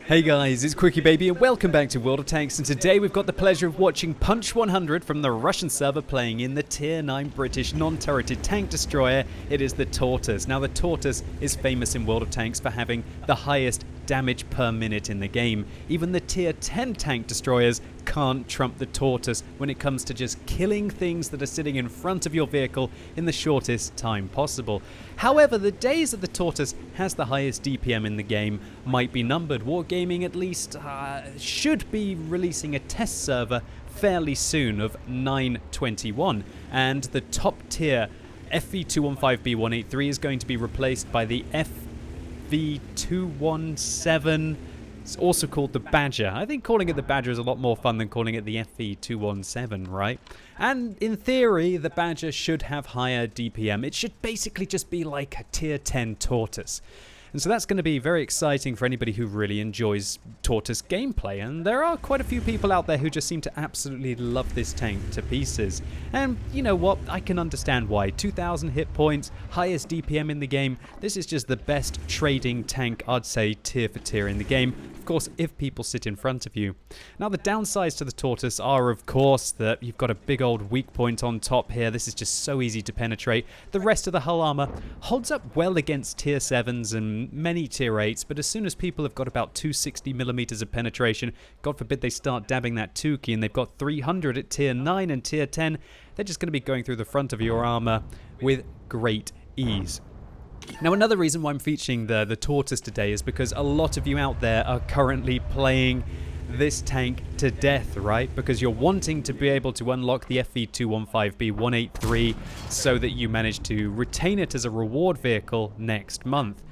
Hey guys, it's QuickyBaby and welcome back to World of Tanks, and today we've got the pleasure of watching Punch 100 from the Russian server playing in the Tier 9 British non-turreted tank destroyer. It is the Tortoise. Now the Tortoise is famous in World of Tanks for having the highest damage per minute in the game. Even the Tier 10 tank destroyers can't trump the Tortoise when it comes to just killing things that are sitting in front of your vehicle in the shortest time possible. However, the days that the Tortoise has the highest DPM in the game might be numbered. Wargaming at least should be releasing a test server fairly soon of 921, and the top tier FV215B183 is going to be replaced by the FV217. It's also called the Badger. I think calling it the Badger is a lot more fun than calling it the FV217, right? And in theory, the Badger should have higher DPM. It should basically just be like a tier 10 Tortoise. And so that's going to be very exciting for anybody who really enjoys Tortoise gameplay. And there are quite a few people out there who just seem to absolutely love this tank to pieces. And you know what? I can understand why. 2,000 hit points, highest DPM in the game. This is just the best trading tank, I'd say, tier for tier in the game. Of course, if people sit in front of you. Now, the downsides to the Tortoise are, of course, that you've got a big old weak point on top here. This is just so easy to penetrate. The rest of the hull armor holds up well against tier 7s and many tier 8s, but as soon as people have got about 260mm of penetration, God forbid they start dabbing that 2 key and they've got 300 at tier 9 and tier 10, they're just going to be going through the front of your armor with great ease. Now, another reason why I'm featuring the Tortoise today is because a lot of you out there are currently playing this tank to death, right? Because you're wanting to be able to unlock the FV215B183 so that you manage to retain it as a reward vehicle next month.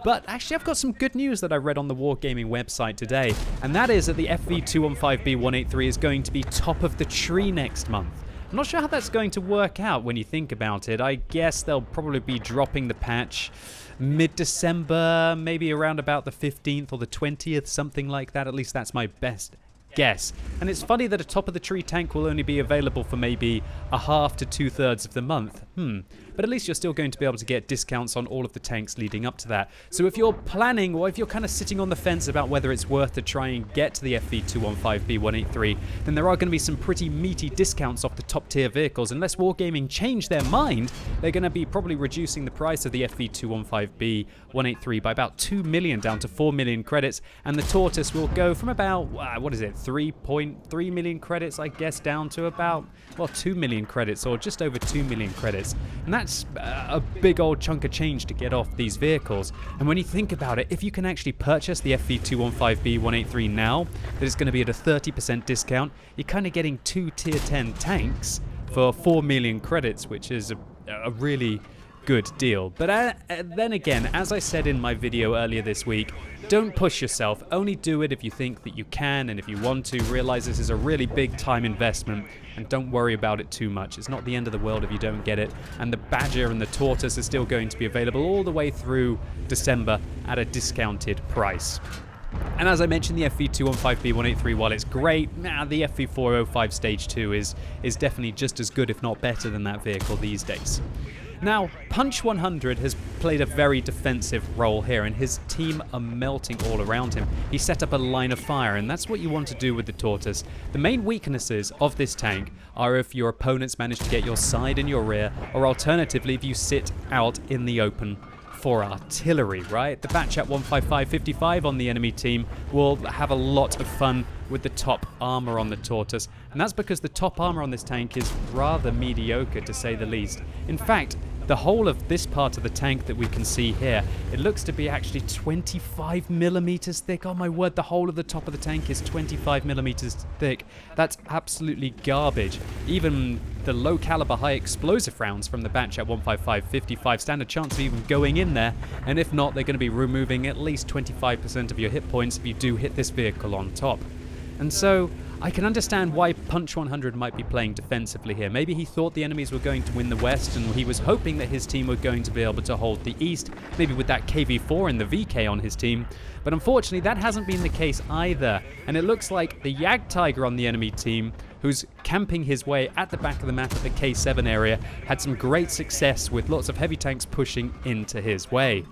But actually, I've got some good news that I read on the Wargaming website today, and that is that the FV215B183 is going to be top of the tree next month. I'm not sure how that's going to work out when you think about it. I guess they'll probably be dropping the patch mid-December, maybe around about the 15th or the 20th, something like that. At least that's my best guess. And it's funny that a top of the tree tank will only be available for maybe a half to 2/3 of the month. But at least you're still going to be able to get discounts on all of the tanks leading up to that. So if you're planning, or if you're kind of sitting on the fence about whether it's worth to try and get to the FV215B183, then there are going to be some pretty meaty discounts off the top tier vehicles. Unless Wargaming change their mind, they're going to be probably reducing the price of the FV215B183 by about 2 million down to 4 million credits, and the Tortoise will go from about, 3.3 million credits, I guess, down to about, 2 million credits, or just over 2 million credits. And that's a big old chunk of change to get off these vehicles. And when you think about it, if you can actually purchase the FV215B183 now, that is going to be at a 30% discount, you're kind of getting 2 tier 10 tanks for 4 million credits, which is a really good deal. But then again, as I said in my video earlier this week, don't push yourself. Only do it if you think that you can, and if you want to. Realize this is a really big time investment, and don't worry about it too much. It's not the end of the world if you don't get it. And the Badger and the Tortoise are still going to be available all the way through December at a discounted price. And as I mentioned, the FV215B183, while it's great, the FV405 Stage 2 is definitely just as good, if not better, than that vehicle these days. Now, Punch 100 has played a very defensive role here, and his team are melting all around him. He set up a line of fire, and that's what you want to do with the Tortoise. The main weaknesses of this tank are if your opponents manage to get your side and your rear, or alternatively if you sit out in the open for artillery, right? The Batchat 15555 on the enemy team will have a lot of fun with the top armor on the Tortoise, and that's because the top armor on this tank is rather mediocre, to say the least. In fact, the whole of this part of the tank that we can see here, it looks to be actually 25mm thick. Oh my word, the whole of the top of the tank is 25mm thick. That's absolutely garbage. Even the low caliber high explosive rounds from the Batchat 15555 stand a chance of even going in there, and if not, they're going to be removing at least 25% of your hit points if you do hit this vehicle on top. And so I can understand why Punch 100 might be playing defensively here. Maybe he thought the enemies were going to win the West, and he was hoping that his team were going to be able to hold the East, maybe with that KV4 and the VK on his team. But unfortunately, that hasn't been the case either. And it looks like the Yag Tiger on the enemy team, who's camping his way at the back of the map at the K7 area, had some great success with lots of heavy tanks pushing into his way.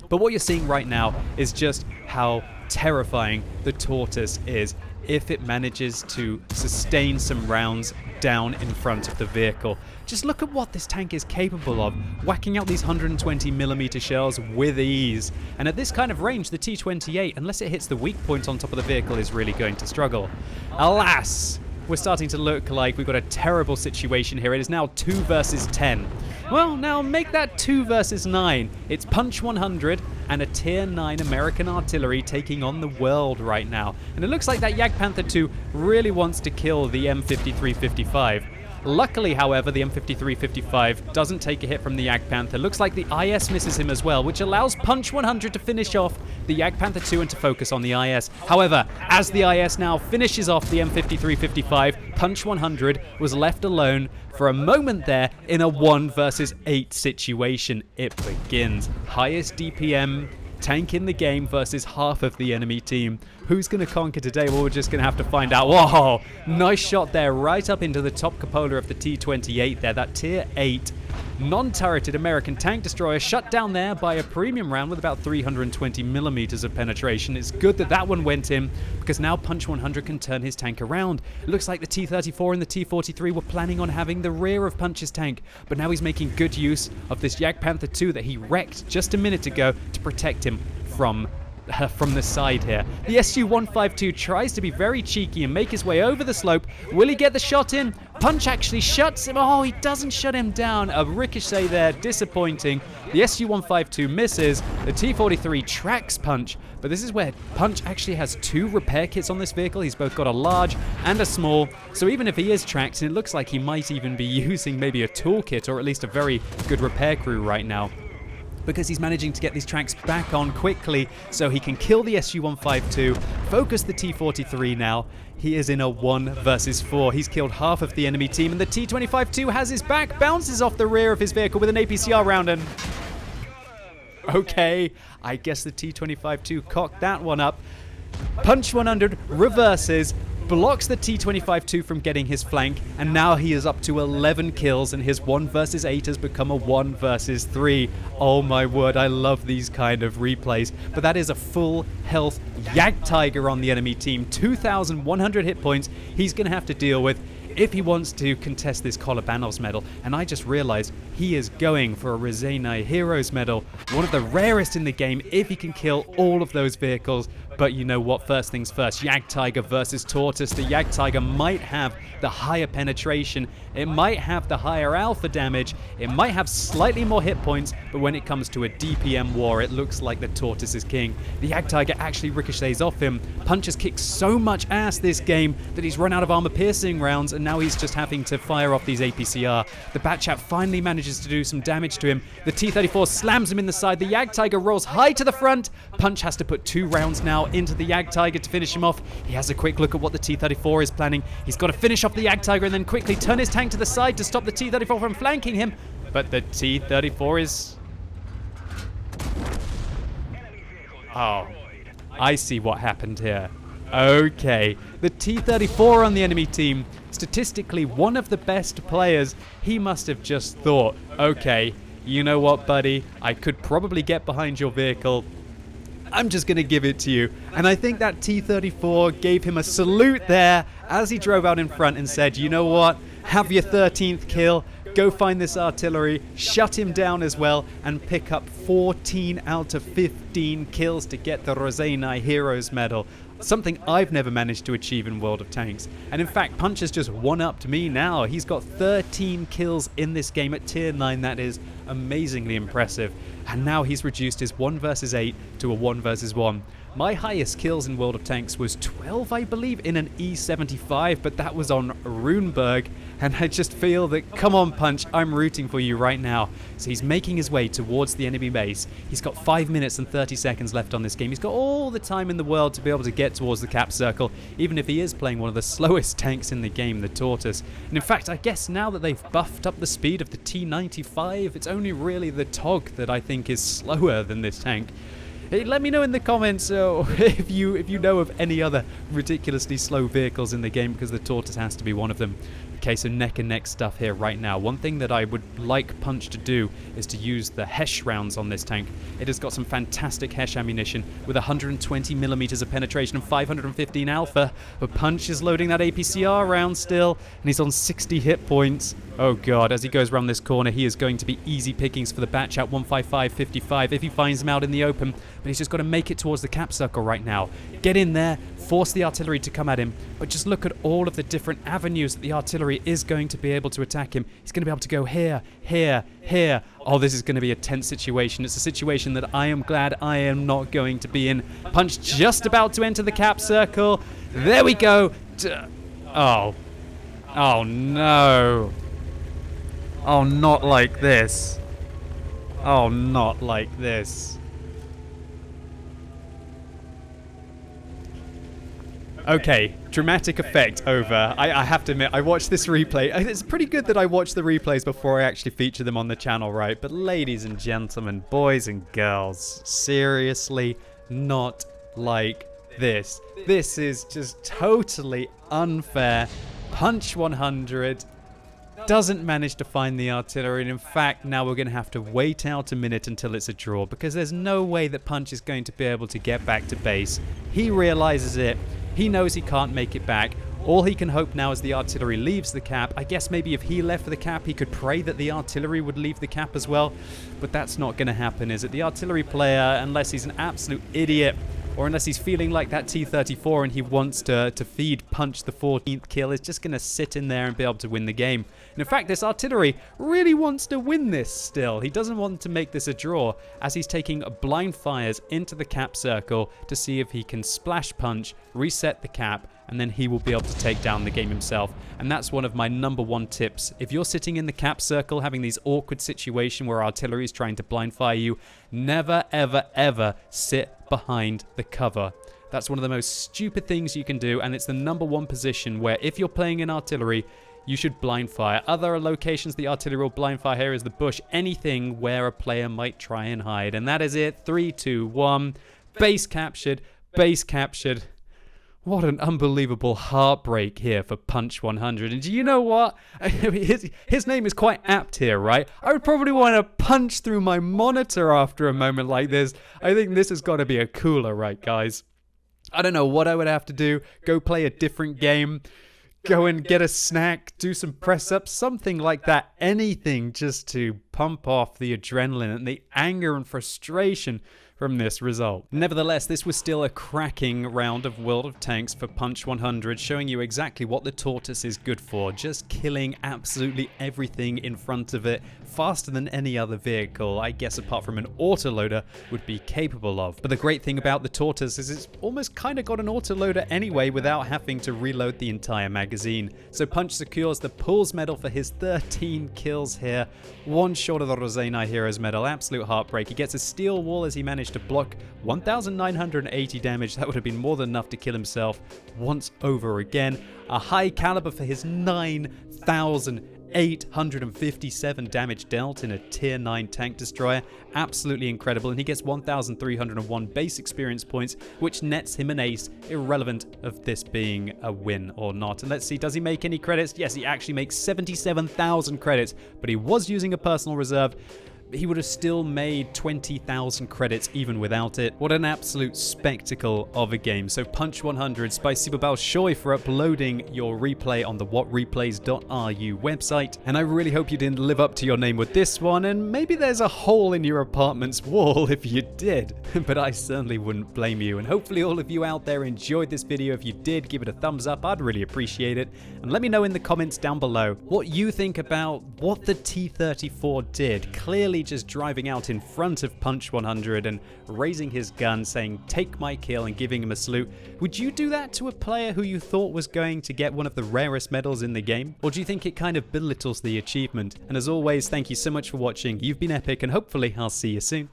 But what you're seeing right now is just how terrifying the Tortoise is if it manages to sustain some rounds down in front of the vehicle. Just look at what this tank is capable of, whacking out these 120mm shells with ease. And at this kind of range, the T-28, unless it hits the weak point on top of the vehicle, is really going to struggle. Alas, we're starting to look like we've got a terrible situation here. It is now 2 versus 10. Well, now make that 2 versus 9. It's Punch 100 and a Tier 9 American artillery taking on the world right now. And it looks like that Jagdpanther 2 really wants to kill the M5355. Luckily, however, the M5355 doesn't take a hit from the Jagdpanther. Looks like the IS misses him as well, which allows Punch 100 to finish off the Jagdpanther 2 and to focus on the IS. However, as the IS now finishes off the M5355, Punch 100 was left alone for a moment there in a 1 versus 8 situation. It begins. Highest DPM tank in the game versus half of the enemy team. Who's going to conquer today? Well, we're just going to have to find out. Whoa! Nice shot there, right up into the top cupola of the T-28 there. That Tier 8 non-turreted American tank destroyer shut down there by a premium round with about 320mm of penetration. It's good that that one went in, because now Punch 100 can turn his tank around. It looks like the T-34 and the T-43 were planning on having the rear of Punch's tank, but now he's making good use of this Jagdpanther 2 that he wrecked just a minute ago to protect him from the side here. The SU-152 tries to be very cheeky and make his way over the slope. Will he get the shot in? Punch actually shuts him. Oh, he doesn't shut him down. A ricochet there, disappointing. The SU-152 misses. The T-43 tracks Punch, but this is where Punch actually has 2 repair kits on this vehicle. He's both got a large and a small, so even if he is tracked, and it looks like he might even be using maybe a toolkit or at least a very good repair crew right now, because he's managing to get these tracks back on quickly so he can kill the SU-152, focus the T-43 now. He is in a 1 versus 4. He's killed half of the enemy team, and the T-25-2 has his back, bounces off the rear of his vehicle with an APCR round, and okay, I guess the T-25-2 cocked that one up. Punch 100 reverses, blocks the T-25-2 from getting his flank, and now he is up to 11 kills, and his 1 versus 8 has become a 1 versus 3. Oh my word, I love these kind of replays. But that is a full health Jagdtiger on the enemy team, 2,100 hit points he's going to have to deal with if he wants to contest this Kolobanov's medal. And I just realized he is going for a Rozenai Heroes medal, one of the rarest in the game if he can kill all of those vehicles. But you know what, first things first, Jagdtiger versus Tortoise. The Jagdtiger might have the higher penetration, it might have the higher alpha damage, it might have slightly more hit points, but when it comes to a DPM war, it looks like the Tortoise is king. The Jagdtiger actually ricochets off him. Punch has kicked so much ass this game that he's run out of armor-piercing rounds, and now he's just having to fire off these APCR. The Batchat finally manages to do some damage to him. The T-34 slams him in the side. The Jagdtiger rolls high to the front. Punch has to put 2 rounds now into the Jagdtiger to finish him off. He has a quick look at what the T-34 is planning. He's got to finish off the Jagdtiger and then quickly turn his tank to the side to stop the T-34 from flanking him. But the T-34 is... oh, I see what happened here. Okay, the T-34 on the enemy team, statistically one of the best players. He must have just thought, okay, you know what, buddy? I could probably get behind your vehicle. I'm just going to give it to you. And I think that T-34 gave him a salute there as he drove out in front and said, you know what? Have your 13th kill. Go find this artillery, shut him down as well, and pick up 14 out of 15 kills to get the Rozenai Heroes medal. Something I've never managed to achieve in World of Tanks. And in fact, Punch has just one-upped me now. He's got 13 kills in this game at Tier 9. That is amazingly impressive. And now he's reduced his 1 versus 8 to a 1 versus 1. My highest kills in World of Tanks was 12, I believe, in an E75, but that was on Runeberg. And I just feel that, come on, Punch, I'm rooting for you right now. So he's making his way towards the enemy base. He's got 5 minutes and 30 seconds left on this game. He's got all the time in the world to be able to get towards the cap circle, even if he is playing one of the slowest tanks in the game, the Tortoise. And in fact, I guess now that they've buffed up the speed of the T95, it's only really the Tog that I think is slower than this tank. Hey, let me know in the comments if you know of any other ridiculously slow vehicles in the game, because the Tortoise has to be one of them. Okay, so neck and neck stuff here right now. One thing that I would like Punch to do is to use the Hesh rounds on this tank. It has got some fantastic Hesh ammunition with 120 millimeters of penetration and 515 alpha. But Punch is loading that APCR round still, and he's on 60 hit points. Oh god, as he goes around this corner, he is going to be easy pickings for the batch at 155.55 if he finds him out in the open. But he's just got to make it towards the cap circle right now. Get in there, force the artillery to come at him, but just look at all of the different avenues that the artillery is going to be able to attack him. He's going to be able to go here, here, here. Oh, this is going to be a tense situation. It's a situation that I am glad I am not going to be in. Punch just about to enter the cap circle. There we go. Oh. Oh, no. Oh, not like this. Oh, not like this. Okay, dramatic effect over. I have to admit, I watched this replay. It's pretty good that I watch the replays before I actually feature them on the channel, right? But ladies and gentlemen, boys and girls, seriously, not like this. This is just totally unfair. Punch 100 doesn't manage to find the artillery, and in fact now we're going to have to wait out a minute until it's a draw, because there's no way that Punch is going to be able to get back to base. He realizes it. He knows he can't make it back. All he can hope now is the artillery leaves the cap. I guess maybe if he left for the cap, he could pray that the artillery would leave the cap as well. But that's not going to happen, is it? The artillery player, unless he's an absolute idiot, or unless he's feeling like that T-34 and he wants to feed Punch the 14th kill, is just going to sit in there and be able to win the game. And in fact, this artillery really wants to win this still. He doesn't want to make this a draw, as he's taking blind fires into the cap circle to see if he can splash Punch, reset the cap, and then he will be able to take down the game himself. And that's one of my #1 tips. If you're sitting in the cap circle having these awkward situations where artillery is trying to blind fire you, never, ever, ever sit behind the cover. That's one of the most stupid things you can do, and it's the #1 position where if you're playing in artillery, you should blind fire. Other locations the artillery will blind fire here is the bush, anything where a player might try and hide. And that is it. 3, 2, 1. Base captured. Base captured. What an unbelievable heartbreak here for Punch 100. And do you know what? His name is quite apt here, right? I would probably want to punch through my monitor after a moment like this. I think this has got to be a cooler, right, guys? I don't know what I would have to do. Go play a different game. Go and get a snack. Do some press-ups. Something like that. Anything just to pump off the adrenaline and the anger and frustration from this result. Nevertheless, this was still a cracking round of World of Tanks for Punch 100, showing you exactly what the Tortoise is good for, just killing absolutely everything in front of it, faster than any other vehicle, I guess apart from an autoloader, would be capable of. But the great thing about the Tortoise is it's almost kind of got an autoloader anyway without having to reload the entire magazine. So Punch secures the Pools medal for his 13 kills here, one short of the Rosenei Heroes medal. Absolute heartbreak. He gets a steel wall as he managed to block 1,980 damage. That would have been more than enough to kill himself once over again. A high caliber for his 9,857 damage dealt in a tier 9 tank destroyer. Absolutely incredible. And he gets 1,301 base experience points, which nets him an ace, irrelevant of this being a win or not. And let's see, does he make any credits? Yes, he actually makes 77,000 credits, but he was using a personal reserve. He would have still made 20,000 credits even without it. What an absolute spectacle of a game. So Punch 100, Spasibo Balshoi for uploading your replay on the whatreplays.ru website. And I really hope you didn't live up to your name with this one, and maybe there's a hole in your apartment's wall if you did. But I certainly wouldn't blame you. And hopefully all of you out there enjoyed this video. If you did, give it a thumbs up. I'd really appreciate it. And let me know in the comments down below what you think about what the T-34 did. Clearly just driving out in front of Punch 100 and raising his gun saying, "Take my kill," and giving him a salute. Would you do that to a player who you thought was going to get one of the rarest medals in the game? Or do you think it kind of belittles the achievement? And as always, thank you so much for watching. You've been epic, and hopefully I'll see you soon.